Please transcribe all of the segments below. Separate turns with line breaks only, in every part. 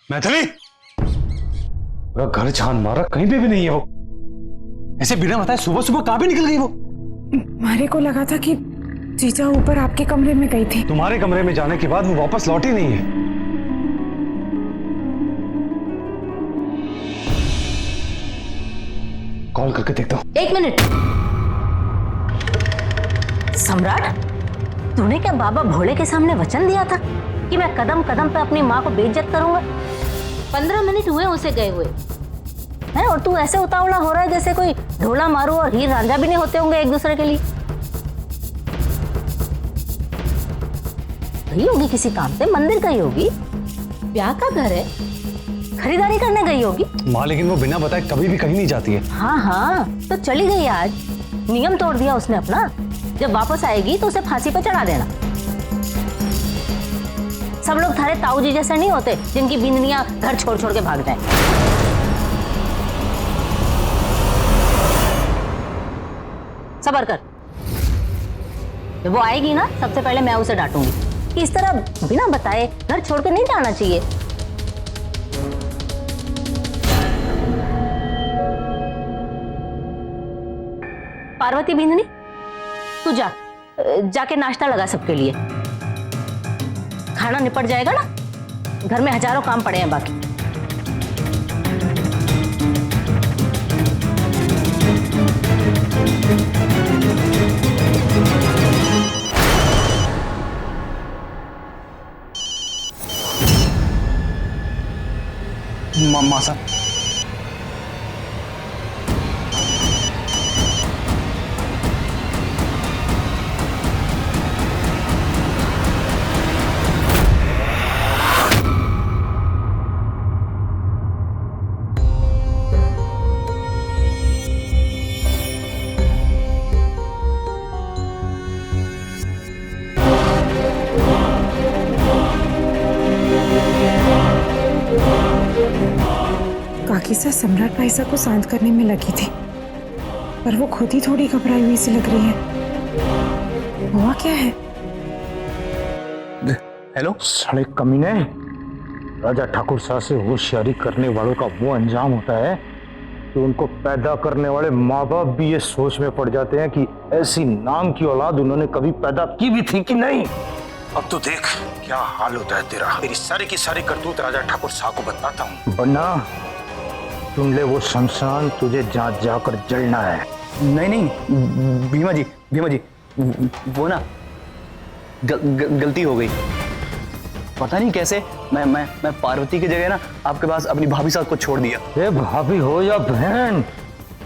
मैथिली, पूरा घर छान मारा, कहीं पे भी नहीं है वो। ऐसे बिना बताए सुबह सुबह कहाँ पे निकल गई वो?
मारे को लगा था कि जीजा ऊपर आपके कमरे में गई थी।
तुम्हारे कमरे में जाने के बाद वो वापस लौटी नहीं है। कॉल करके देखता हूँ।
1 मिनट। सम्राट, तूने क्या बाबा भोले के सामने वचन दिया था कि मैं कदम कदम पे अपनी माँ को बेइज्जत करूंगा? 15 मिनट हुए उसे गए हुए हैं और तू ऐसे उतावला हो रहा है जैसे कोई ढोला मारू और हीर रांझा भी नहीं होते होंगे एक दूसरे के लिए। गई होगी किसी काम से, मंदिर गई होगी, ब्याह का घर है, खरीदारी करने गई होगी।
माँ लेकिन वो बिना बताए कभी भी कहीं नहीं जाती है।
हाँ हाँ, तो चली गई आज, नियम तोड़ दिया उसने अपना। जब वापस आएगी तो उसे फांसी पे चढ़ा देना। सब लोग थारे ताऊ जी जैसे नहीं होते जिनकी बिंदनियां घर छोड़ छोड़ के भाग जाएं। सब्र कर, जब वो आएगी ना सबसे पहले मैं उसे डांटूंगी कि इस तरह बिना बताए घर छोड़ के नहीं जाना चाहिए। पार्वती बिंदनी, तू जाके नाश्ता लगा सबके लिए। खाना निपट जाएगा ना, घर में हजारों काम पड़े हैं बाकी।
माँ साहब,
काकी सा सम्राट भाई साहब को शांत करने में लगी थी, पर वो खुद ही थोड़ी घबराई हुई सी लग रही है। हुआ क्या है?
हेलो।
साले कमीने, राजा ठाकुर साहब से होशियारी करने वालों का वो अंजाम होता है कि उनको पैदा करने वाले माँ बाप भी ये सोच में पड़ जाते हैं कि ऐसी नाम की औलाद उन्होंने कभी पैदा की भी थी कि नहीं। अब तो देख क्या हाल होता है तेरा। तेरी सारी की सारी करतूत राजा ठाकुर साहब को बताता हूँ। बन्ना, सुन ले, वो शमशान तुझे जहाँ जाकर जलना है।
नहीं भीमा जी वो ना गलती हो गई। पता नहीं कैसे मैं पार्वती की जगह ना आपके पास अपनी भाभी साहब को छोड़ दिया।
ये भाभी हो या बहन,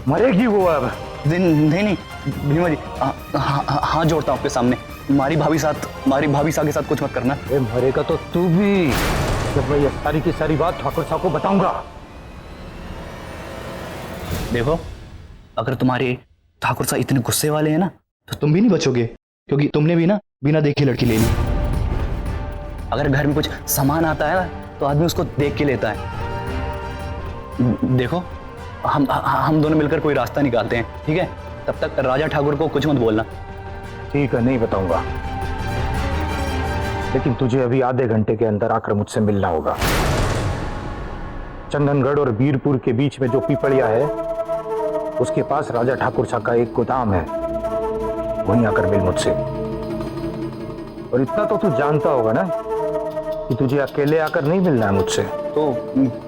मरेगी वो अब।
नहीं भीमा जी, हाथ जोड़ता हूँ आपके सामने, हमारी भाभी साहब के साथ कुछ मत करना।
ये मरेगा तो तू भी, जब मैं ये सारी की सारी बात ठाकुर साहब को बताऊंगा।
देखो, अगर तुम्हारे ठाकुर साहब इतने गुस्से वाले हैं ना तो तुम भी नहीं बचोगे, क्योंकि तुमने भी ना बिना देखे लड़की ले ली। अगर घर में कुछ सामान आता है ना तो आदमी उसको देख के लेता है। देखो, हम दोनों मिलकर कोई रास्ता निकालते हैं, ठीक है? तब तक राजा ठाकुर को कुछ मत बोलना।
ठीक है, नहीं बताऊंगा, लेकिन तुझे अभी आधे घंटे के अंदर आकर मुझसे मिलना होगा। चंदनगढ़ और बीरपुर के बीच में जो पीपड़िया है, उसके पास राजा ठाकुर साहब का एक गोदाम है, वहीं आकर मिल मुझसे। और इतना तो तू जानता होगा ना कि तुझे अकेले आकर नहीं मिलना है मुझसे।
तो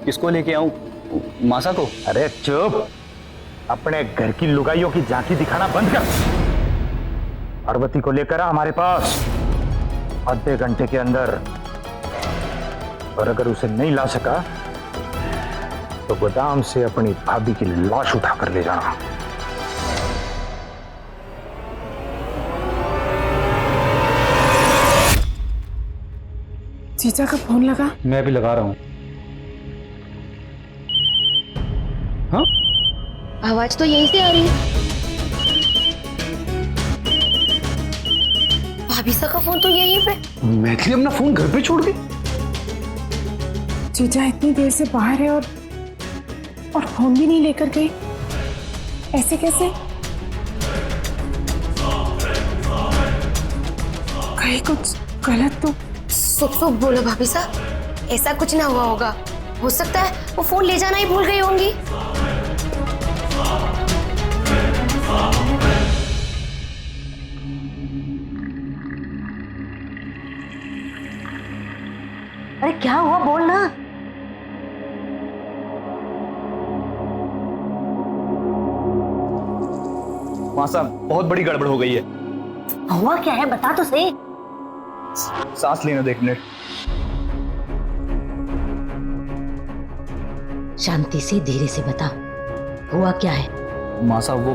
किसको लेके आऊं? मासा को?
अरे चुप, अपने घर की लुगाइयों की झांकी दिखाना बंद कर। पार्वती को लेकर आ हमारे पास आधे घंटे के अंदर। और अगर उसे नहीं ला सका तो गोदाम से अपनी भाभी की लाश उठाकर ले जाना।
जीजा का फोन लगा।
मैं भी लगा रहा हूँ। हाँ,
आवाज तो यहीं से आ रही है। भाभी सा का फोन तो यहीं पे।
मैथिली अपना फोन घर पे छोड़ गई।
जीजा इतनी देर से बाहर है और फोन भी नहीं लेकर गई, ऐसे कैसे? कहीं कुछ गलत तो।
सुप सुप बोलो भाभी साहब, ऐसा कुछ ना हुआ होगा। हो सकता है वो फोन ले जाना ही भूल गई होंगी।
अरे क्या हुआ, बोल ना।
माँ साहब, बहुत बड़ी गड़बड़ हो गई है।
हुआ क्या है, बता तो सही।
सांस लेने दो 1 मिनट।
शांति से, धीरे से बता, हुआ क्या है।
माँ साहब,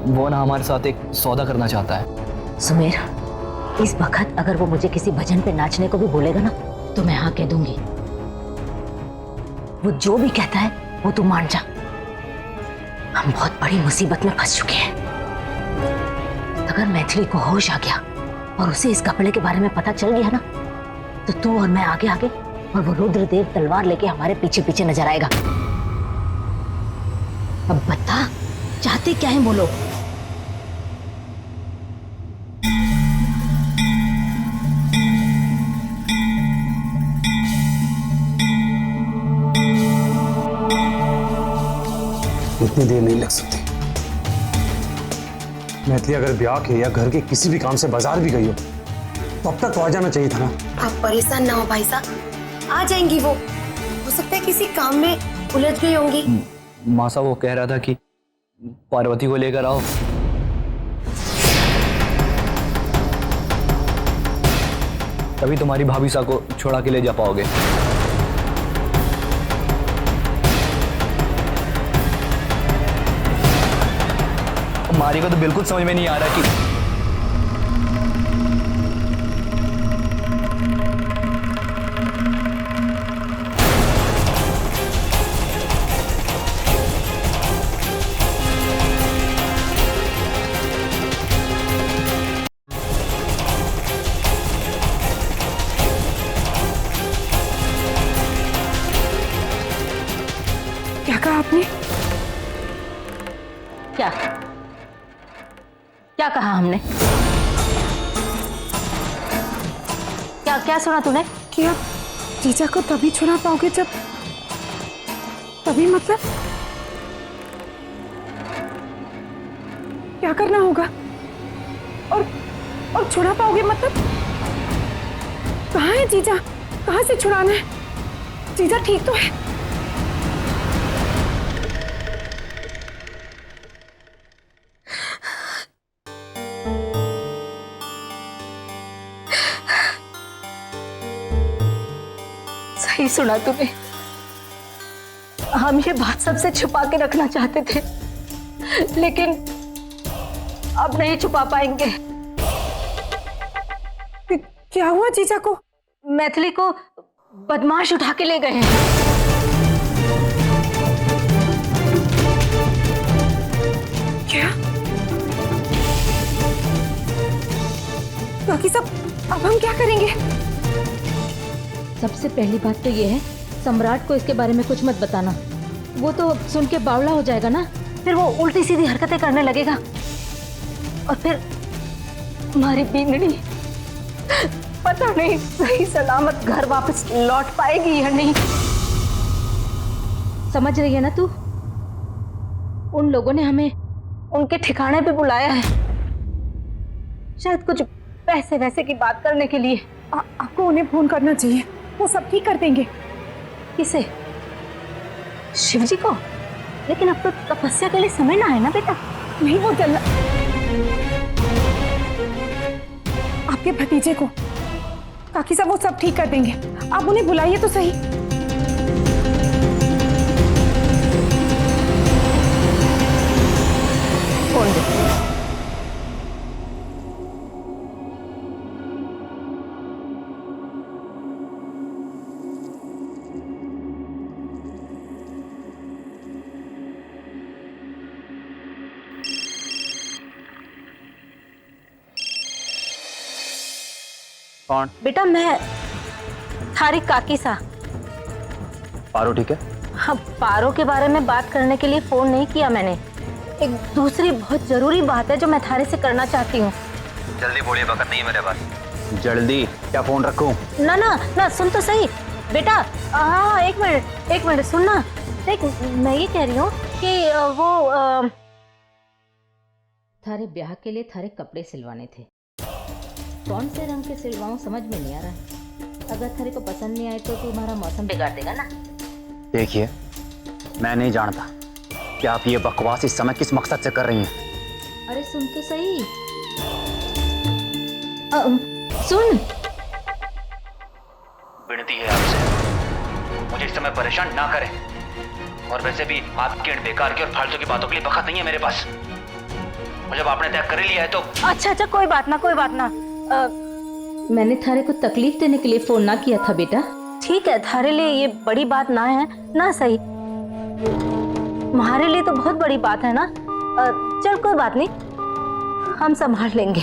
वो ना हमारे साथ एक सौदा करना चाहता है।
सुमेर, इस वक्त अगर वो मुझे किसी भजन पे नाचने को भी बोलेगा ना, तो मैं हाँ कह दूंगी। वो जो भी कहता है वो तू मान जा। हम बहुत बड़ी मुसीबत में फंस चुके हैं। अगर मैथिली को होश आ गया और उसे इस कपड़े के बारे में पता चल गया ना, तो तू और मैं आगे आगे और वो रुद्रदेव तलवार लेके हमारे पीछे पीछे नजर आएगा। अब बता, चाहते क्या है वो लोग?
इतनी देर नहीं लग सकती। मैथिली अगर ब्याह के या घर के किसी भी काम से बाजार भी गई हो तो अब तक तो आ जाना चाहिए था ना।
आप परेशान ना हो भाई साहब, आ जाएंगी वो। हो सकता है किसी काम में उलझ गई होंगी।
माँ साहब, वो कह रहा था कि पार्वती को लेकर आओ। तभी तुम्हारी भाभी सा को छोड़ा के ले जा पाओगे। मारी को तो बिल्कुल समझ में नहीं आ रहा कि
क्या कहा आपने?
क्या क्या कहा हमने? क्या क्या सुना तूने?
कि आप जीजा को तभी छुड़ा पाओगे जब, तभी मतलब क्या करना होगा? और छुड़ा पाओगे मतलब? कहाँ है जीजा? कहाँ से छुड़ाना है? जीजा ठीक तो है?
सही सुना तूने। हम ये बात सबसे छुपा के रखना चाहते थे, लेकिन अब नहीं छुपा पाएंगे।
क्या हुआ जीजा को?
मैथिली को बदमाश उठा के ले गए हैं।
क्या? बाकी सब अब हम क्या करेंगे?
सबसे पहली बात तो ये है, सम्राट को इसके बारे में कुछ मत बताना। वो तो सुन के बावला हो जाएगा ना, फिर वो उल्टी सीधी हरकतें करने लगेगा और फिर हमारी बीनड़ी पता नहीं सही सलामत घर वापस लौट पाएगी या नहीं। समझ रही है ना तू? उन लोगों ने हमें उनके ठिकाने पे बुलाया है, शायद कुछ पैसे वैसे की बात करने के लिए।
आपको उन्हें फोन करना चाहिए, वो सब ठीक कर देंगे।
किसे? शिवजी को? लेकिन अब तो तपस्या के लिए समय ना है ना बेटा।
नहीं, वो जल आपके भतीजे को, काकी साहब वो सब ठीक कर देंगे। आप उन्हें बुलाइए तो सही।
फोन दे।
कौन?
बेटा मैं थारी काकी सा।
पारो ठीक है?
हाँ, पारो के बारे में बात करने के लिए फोन नहीं किया मैंने। एक दूसरी बहुत जरूरी बात है जो मैं थारे से करना चाहती हूँ।
जल्दी बोलिए, वक्त नहीं है मेरे पास। जल्दी। क्या फोन रखूं?
ना ना ना, सुन तो सही। बेटा हाँ एक मिनट सुनना। देख मैं ये कह रही हूँ कि वो थारे ब्याह के लिए थारे कपड़े सिलवाने थे। कौन से रंग के सिलवाऊं समझ में नहीं आ रहा है। अगर थारे को पसंद नहीं आए तो तुम्हारा मौसम बिगाड़ देगा ना।
देखिए, मैं नहीं जानता कि आप ये बकवास इस समय किस मकसद से कर रही हैं।
अरे सुन तो सही। सुन।
विनती है आपसे, मुझे इस समय परेशान ना करें। और वैसे भी आपकी इन बेकार की और फालतू की बातों के लिए वक्त नहीं है मेरे पास। और जब आपने तय कर लिया है तो
अच्छा कोई बात ना। मैंने थारे को तकलीफ देने के लिए फोन ना किया था बेटा। ठीक है, थारे लिए ये बड़ी बात ना है ना, सही। तुम्हारे लिए तो बहुत बड़ी बात है ना। चल कोई बात नहीं, हम संभाल लेंगे।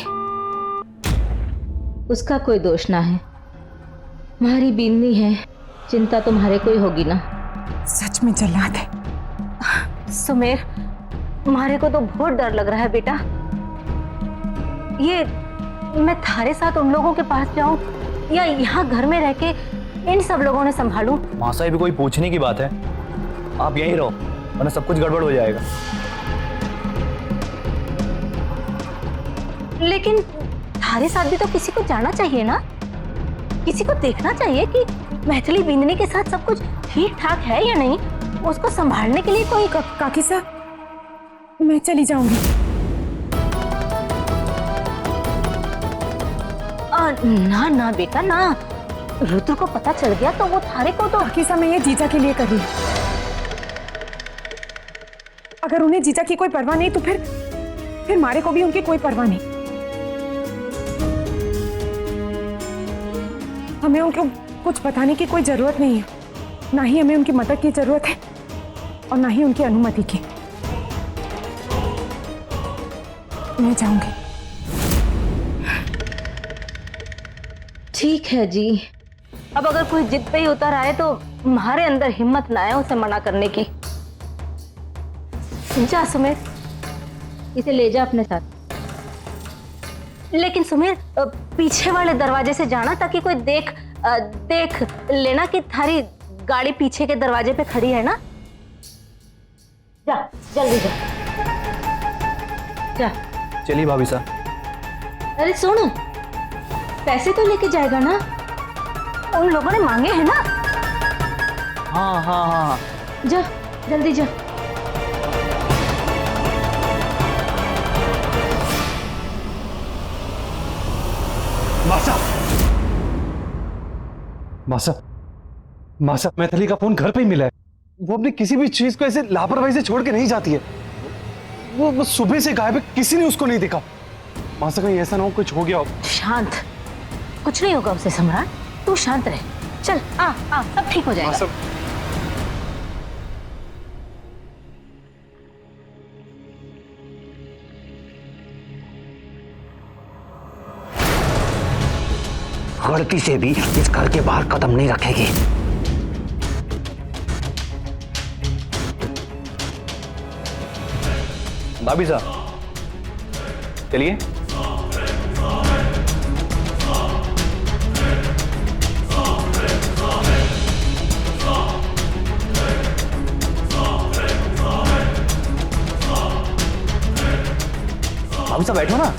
उसका कोई दोष ना है, तुम्हारी बीननी है। चिंता तुम्हारे को ही होगी ना।
सच में जल्लाद है।
सुमेर, तुम्हारे को तो बहुत डर लग रहा है बेटा। ये मैं थारे साथ उन लोगों के पास जाऊं या यहाँ घर में रह के इन सब लोगों ने संभालूं?
माँ साहब भी कोई पूछने की बात है, आप यहीं रहो वरना सब कुछ गड़बड़ हो जाएगा।
लेकिन थारे साथ भी तो किसी को जाना चाहिए ना, किसी को देखना चाहिए कि मैथिली बिंदनी के साथ सब कुछ ठीक ठाक है या नहीं। उसको संभालने के लिए कोई
काकी साहब, मैं चली जाऊंगी।
ना बेटा ना, रुद्र को पता चल गया तो वो थारे को तो।
काकी साहब, मैं ये जीजा के लिए कर रही हूँ। अगर उन्हें जीजा की कोई परवाह नहीं तो फिर मारे को भी उनकी कोई परवाह नहीं। हमें उनको कुछ बताने की कोई जरूरत नहीं है, ना ही हमें उनकी मदद की जरूरत है और ना ही उनकी अनुमति की। मैं जाऊंगी।
ठीक है जी, अब अगर कोई जिद पे ही उतर आए तो तुम्हारे अंदर हिम्मत ना है उसे मना करने की। जा सुमेर, इसे ले जा अपने साथ। लेकिन सुमेर, पीछे वाले दरवाजे से जाना ताकि कोई देख लेना कि थारी गाड़ी पीछे के दरवाजे पे खड़ी है ना। जा जल्दी जा।
चलिए भाभी साहब।
अरे सुन, पैसे तो लेके जाएगा ना, उन लोगों ने मांगे हैं ना।
हाँ।
जा जल्दी जा।
मासा, मैथिली का फोन घर पे ही मिला है। वो अपनी किसी भी चीज को ऐसे लापरवाही से छोड़ के नहीं जाती है। वो सुबह से गायब है, किसी ने उसको नहीं देखा। मासा, कहीं ऐसा ना हो कुछ हो गया हो।
शांत, कुछ नहीं होगा उसे सम्राट, तू शांत रह। चल आ सब ठीक हो जाएगा।
गलती से भी इस घर के बाहर कदम नहीं रखेगी। भाभी साहब चलिए। भाभी साहब बैठो ना।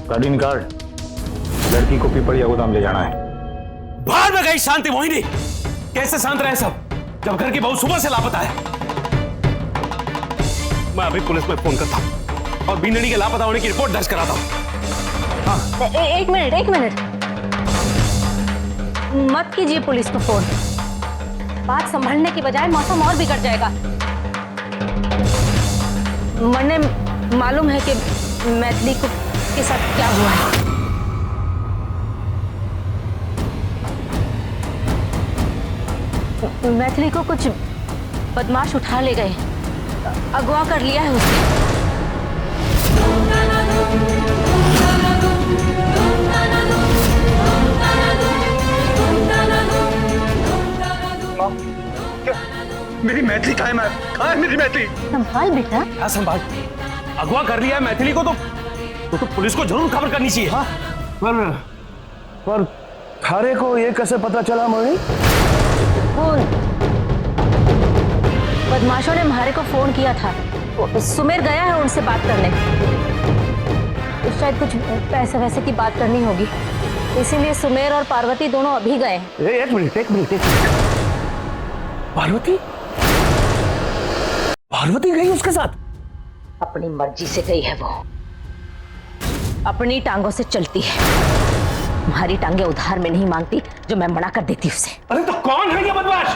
गाड़ी निकाल, लड़की को पिपड़िया गोदाम ले जाना है।
बाहर में गई शांति मोहिनी। कैसे शांत रहे सब जब घर की बहू सुबह से लापता है। मैं अभी पुलिस में फोन करता हूं और बीनड़ी के लापता होने की रिपोर्ट दर्ज कराता हूं।
एक मिनट मत कीजिए पुलिस को फोन। बात संभलने की बजाय मौसम और बिगड़ जाएगा। मने मालूम है कि मैथिली को के साथ क्या हुआ है। मैथिली को कुछ बदमाश उठा ले गए, अगवा कर लिया है उसने।
मेरी मैथिली कहाँ है मेरी मैथिली?
संभाल बेटा।
क्या संभाल? अगवा कर लिया है मैथिली को तो पुलिस को जरूर खबर करनी चाहिए। हाँ?
पर थारे को ये कैसे पता चला मोहिनी?
फोन बदमाशों ने म्हारे को फोन किया था। सुमेर गया है उनसे बात करने। शायद कुछ पैसे वैसे की बात करनी होगी, इसीलिए सुमेर और पार्वती दोनों अभी गए हैं।
एक मिनट। पार्वती गई उसके साथ?
अपनी मर्जी से गई है वो, अपनी टांगों से चलती है। तुम्हारी टांगे उधार में नहीं मांगती जो मैं मना कर देती उसे।
अरे तो कौन है ये बदमाश?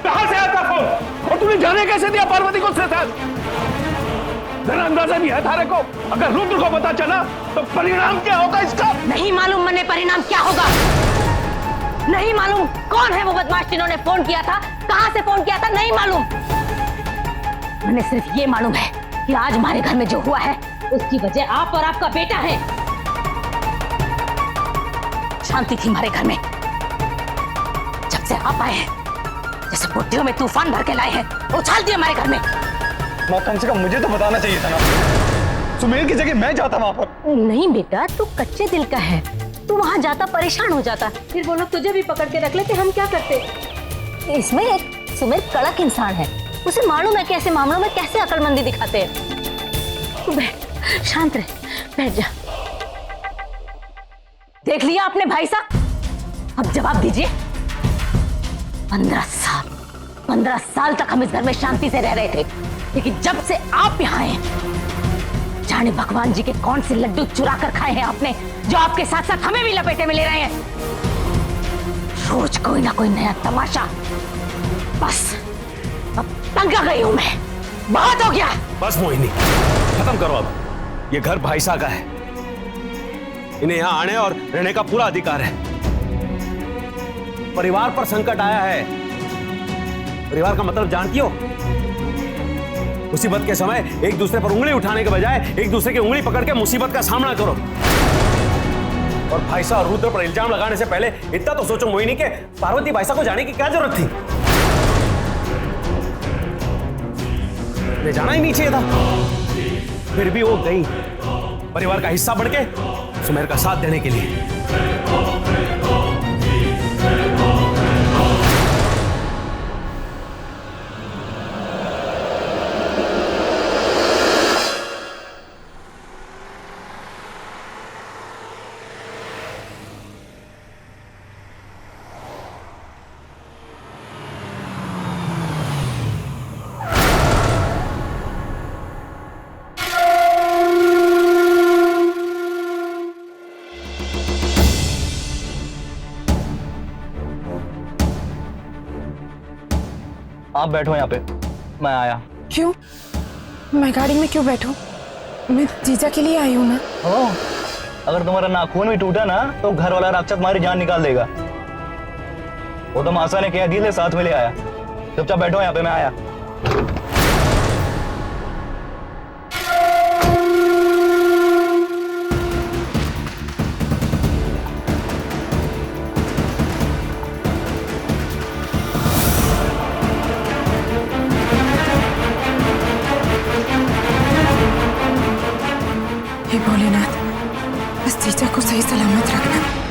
कहां से आता फोन? और तूने जाने कैसे दिया पार्वती को उसके साथ? जरा अंदाजा नहीं है थारे को? अगर रुद्र को पता चला तो परिणाम क्या होगा इसका?
नहीं मालूम मैंने परिणाम क्या होगा। नहीं मालूम कौन है वो बदमाश जिन्होंने फोन किया था, कहां से फोन किया था, नहीं मालूम। मैंने सिर्फ ये मालूम है कि आज हमारे घर में जो हुआ है उसकी वजह आप और आपका बेटा है। शांति थी हमारे घर में, जब से आप आए हैं जैसे बुट्टियों में तूफान भर के लाए हैं, उछाल दिए हमारे घर में।
माँ कम से कम मुझे तो बताना चाहिए था ना। सुमेर की जगह मैं जाता वहां पर।
नहीं बेटा, तू कच्चे दिल का है। तू वहां जाता परेशान हो जाता, फिर वो लोग तुझे भी पकड़ के रख लेते, हम क्या करते। इसमें एक सुमेर कड़क इंसान है, उसे मालूम है कि ऐसे मामलों में कैसे अकलमंदी दिखाते हैं। तू बैठ, शांत रह, बैठ जा। देख लिया आपने भाई साहब, अब जवाब दीजिए। 15 साल तक हम इस घर में शांति से रह रहे थे, लेकिन जब से आप यहाँ आए, जाने भगवान जी के कौन से लड्डू चुरा कर खाए हैं आपने, जो आपके साथ साथ हमें भी लपेटे में ले रहे हैं। रोज कोई ना कोई नया तमाशा। बस अब तंग आ गई हूं मैं, बहुत हो गया।
बस मोहिनी, खत्म करो अब। ये घर भाईसा का है, इन्हें यहाँ आने और रहने का पूरा अधिकार है। परिवार पर संकट आया है। परिवार का मतलब जानती हो? मुसीबत के समय एक दूसरे पर उंगली उठाने के बजाय एक दूसरे की उंगली पकड़ के मुसीबत का सामना करो। और भाईसा और रुद्र पर इल्जाम लगाने से पहले इतना तो सोचो मोहिनी के पार्वती भाईसा को जाने की क्या जरूरत थी? ले जाना ही नहीं चाहिए था। फिर भी वो गई परिवार का हिस्सा बन के सुमेर का साथ देने के लिए।
आप बैठो यहाँ पे, मैं आया।
क्यों? मैं गाड़ी में क्यों बैठूं? मैं जीजा के लिए आई हूँ ना।
ओ, अगर तुम्हारा नाखून भी टूटा ना तो घर वाला राक्षस तुम्हारी जान निकाल देगा। वो तो मासा ने कह दिया, साथ में ले आया। चुपचाप बैठो यहाँ पे, मैं आया।
बेटा को सही सलामत रखना।